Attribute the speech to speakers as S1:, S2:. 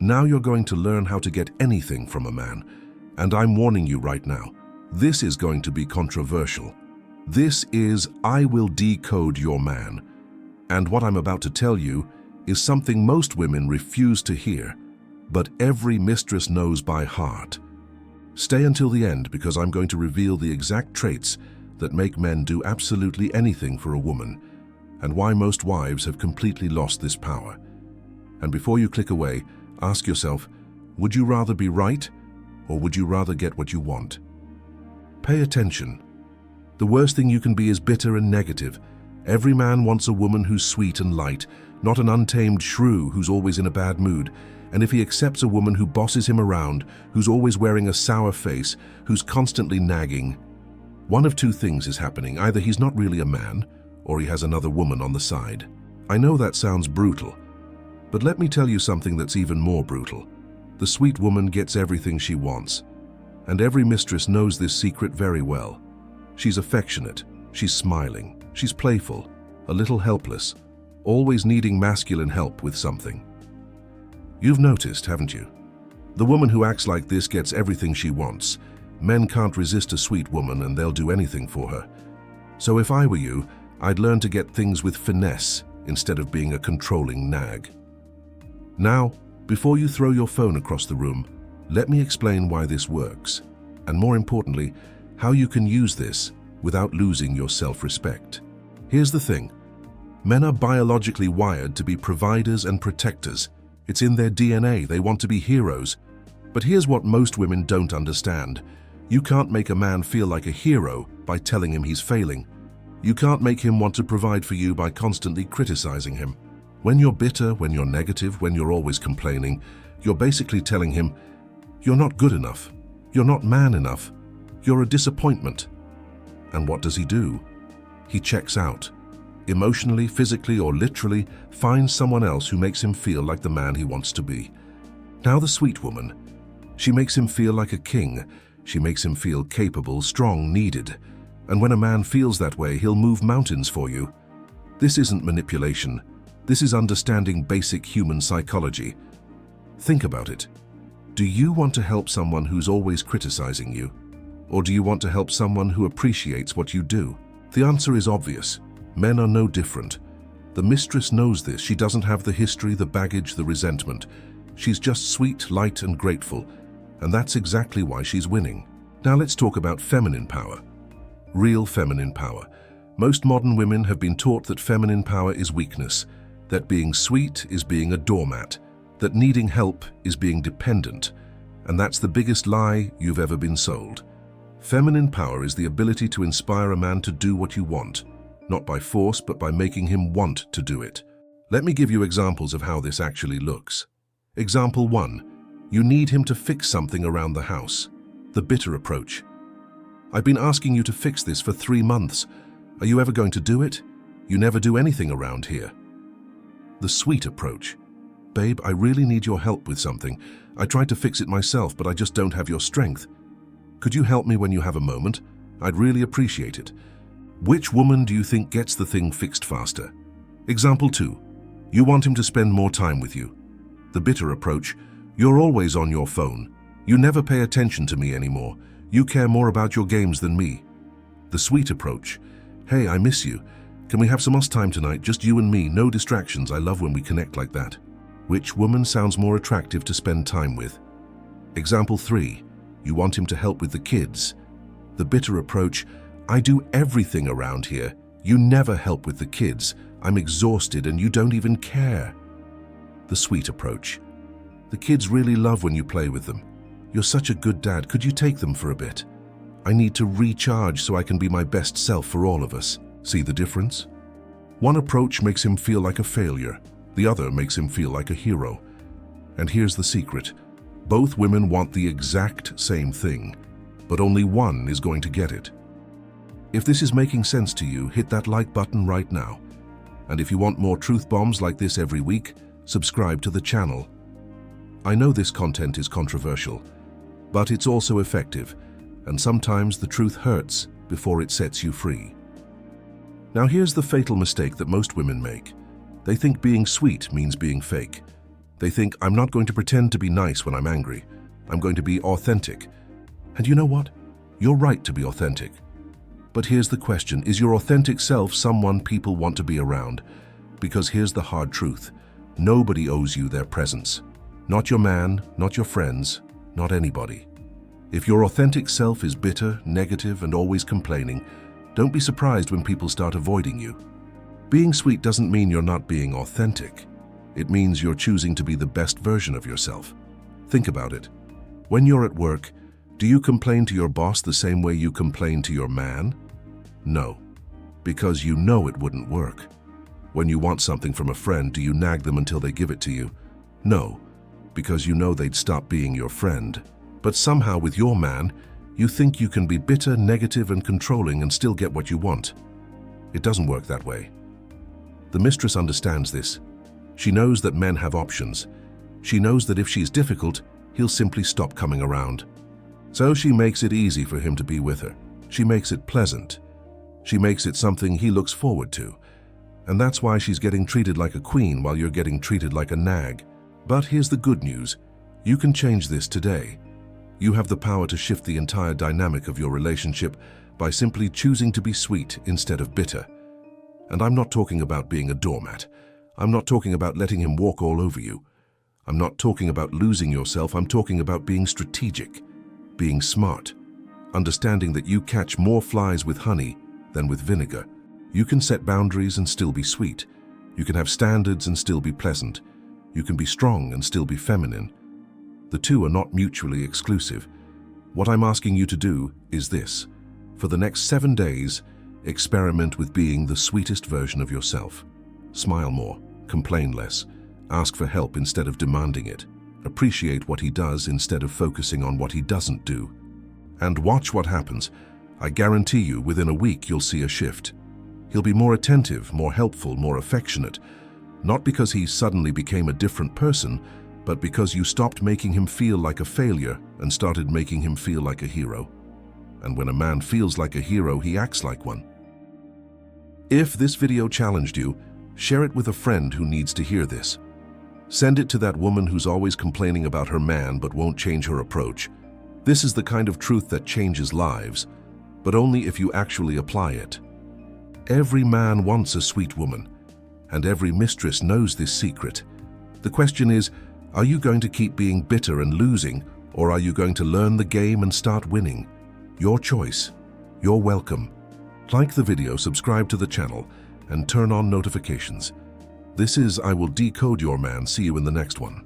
S1: Now you're going to learn how to get anything from a man. And I'm warning you right now, this is going to be controversial. This is I will decode your man. And what I'm about to tell you is something most women refuse to hear, but every mistress knows by heart. Stay until the end because I'm going to reveal the exact traits that make men do absolutely anything for a woman, and why most wives have completely lost this power. And before you click away, ask yourself, would you rather be right, or would you rather get what you want? Pay attention. The worst thing you can be is bitter and negative. Every man wants a woman who's sweet and light, not an untamed shrew who's always in a bad mood. And if he accepts a woman who bosses him around, who's always wearing a sour face, who's constantly nagging, one of two things is happening. Either he's not really a man, or he has another woman on the side. I know that sounds brutal, but let me tell you something that's even more brutal. The sweet woman gets everything she wants, and every mistress knows this secret very well. She's affectionate, she's smiling, she's playful, a little helpless, always needing masculine help with something. You've noticed, haven't you? The woman who acts like this gets everything she wants. Men can't resist a sweet woman and they'll do anything for her. So if I were you, I'd learn to get things with finesse instead of being a controlling nag. Now, before you throw your phone across the room, let me explain why this works, and more importantly, how you can use this without losing your self-respect. Here's the thing. Men are biologically wired to be providers and protectors. It's in their DNA. They want to be heroes. But here's what most women don't understand. You can't make a man feel like a hero by telling him he's failing. You can't make him want to provide for you by constantly criticizing him. When you're bitter, when you're negative, when you're always complaining, you're basically telling him, you're not good enough. You're not man enough. You're a disappointment. And what does he do? He checks out. Emotionally, physically, or literally, finds someone else who makes him feel like the man he wants to be. Now the sweet woman. She makes him feel like a king. She makes him feel capable, strong, needed. And when a man feels that way, he'll move mountains for you. This isn't manipulation. This is understanding basic human psychology. Think about it. Do you want to help someone who's always criticizing you? Or do you want to help someone who appreciates what you do? The answer is obvious. Men are no different. The mistress knows this. She doesn't have the history, the baggage, the resentment. She's just sweet, light, and grateful. And that's exactly why she's winning. Now let's talk about feminine power. Real feminine power. Most modern women have been taught that feminine power is weakness, that being sweet is being a doormat, that needing help is being dependent. And that's the biggest lie you've ever been sold. Feminine power is the ability to inspire a man to do what you want, not by force, but by making him want to do it. Let me give you examples of how this actually looks. Example 1. You need him to fix something around the house. The bitter approach. I've been asking you to fix this for 3 months. Are you ever going to do it? You never do anything around here. The sweet approach. Babe, I really need your help with something. I tried to fix it myself, but I just don't have your strength. Could you help me when you have a moment? I'd really appreciate it. Which woman do you think gets the thing fixed faster? Example 2. You want him to spend more time with you. The bitter approach. You're always on your phone. You never pay attention to me anymore. You care more about your games than me. The sweet approach. Hey, I miss you. Can we have some us time tonight? Just you and me, no distractions. I love when we connect like that. Which woman sounds more attractive to spend time with? Example 3. You want him to help with the kids. The bitter approach. I do everything around here. You never help with the kids. I'm exhausted and you don't even care. The sweet approach. The kids really love when you play with them. You're such a good dad. Could you take them for a bit? I need to recharge so I can be my best self for all of us. See the difference? One approach makes him feel like a failure. The other makes him feel like a hero. And here's the secret. Both women want the exact same thing, but only one is going to get it. If this is making sense to you, hit that like button right now. And if you want more truth bombs like this every week, subscribe to the channel. I know this content is controversial, but it's also effective, and sometimes the truth hurts before it sets you free. Now here's the fatal mistake that most women make. They think being sweet means being fake. They think, I'm not going to pretend to be nice when I'm angry. I'm going to be authentic. And you know what? You're right to be authentic. But here's the question, is your authentic self someone people want to be around? Because here's the hard truth. Nobody owes you their presence. Not your man, not your friends, not anybody. If your authentic self is bitter, negative, and always complaining, don't be surprised when people start avoiding you. Being sweet doesn't mean you're not being authentic. It means you're choosing to be the best version of yourself. Think about it. When you're at work, do you complain to your boss the same way you complain to your man? No, because you know it wouldn't work. When you want something from a friend, do you nag them until they give it to you? No, because you know they'd stop being your friend. But somehow with your man, you think you can be bitter, negative, and controlling and still get what you want. It doesn't work that way. The mistress understands this. She knows that men have options. She knows that if she's difficult, he'll simply stop coming around. So she makes it easy for him to be with her. She makes it pleasant. She makes it something he looks forward to. And that's why she's getting treated like a queen while you're getting treated like a nag. But here's the good news. You can change this today. You have the power to shift the entire dynamic of your relationship by simply choosing to be sweet instead of bitter. And I'm not talking about being a doormat. I'm not talking about letting him walk all over you. I'm not talking about losing yourself. I'm talking about being strategic, being smart, understanding that you catch more flies with honey than with vinegar. You can set boundaries and still be sweet. You can have standards and still be pleasant. You can be strong and still be feminine. The two are not mutually exclusive. What I'm asking you to do is this. For the next 7 days, experiment with being the sweetest version of yourself. Smile more, complain less, ask for help instead of demanding it. Appreciate what he does instead of focusing on what he doesn't do. And watch what happens. I guarantee you, within a week, you'll see a shift. He'll be more attentive, more helpful, more affectionate. Not because he suddenly became a different person, but because you stopped making him feel like a failure and started making him feel like a hero. And when a man feels like a hero, he acts like one. If this video challenged you, share it with a friend who needs to hear this. Send it to that woman who's always complaining about her man but won't change her approach. This is the kind of truth that changes lives, but only if you actually apply it. Every man wants a sweet woman, and every mistress knows this secret. The question is, are you going to keep being bitter and losing, or are you going to learn the game and start winning? Your choice. You're welcome. Like the video, subscribe to the channel, and turn on notifications. This is I Will Decode Your Man. See you in the next one.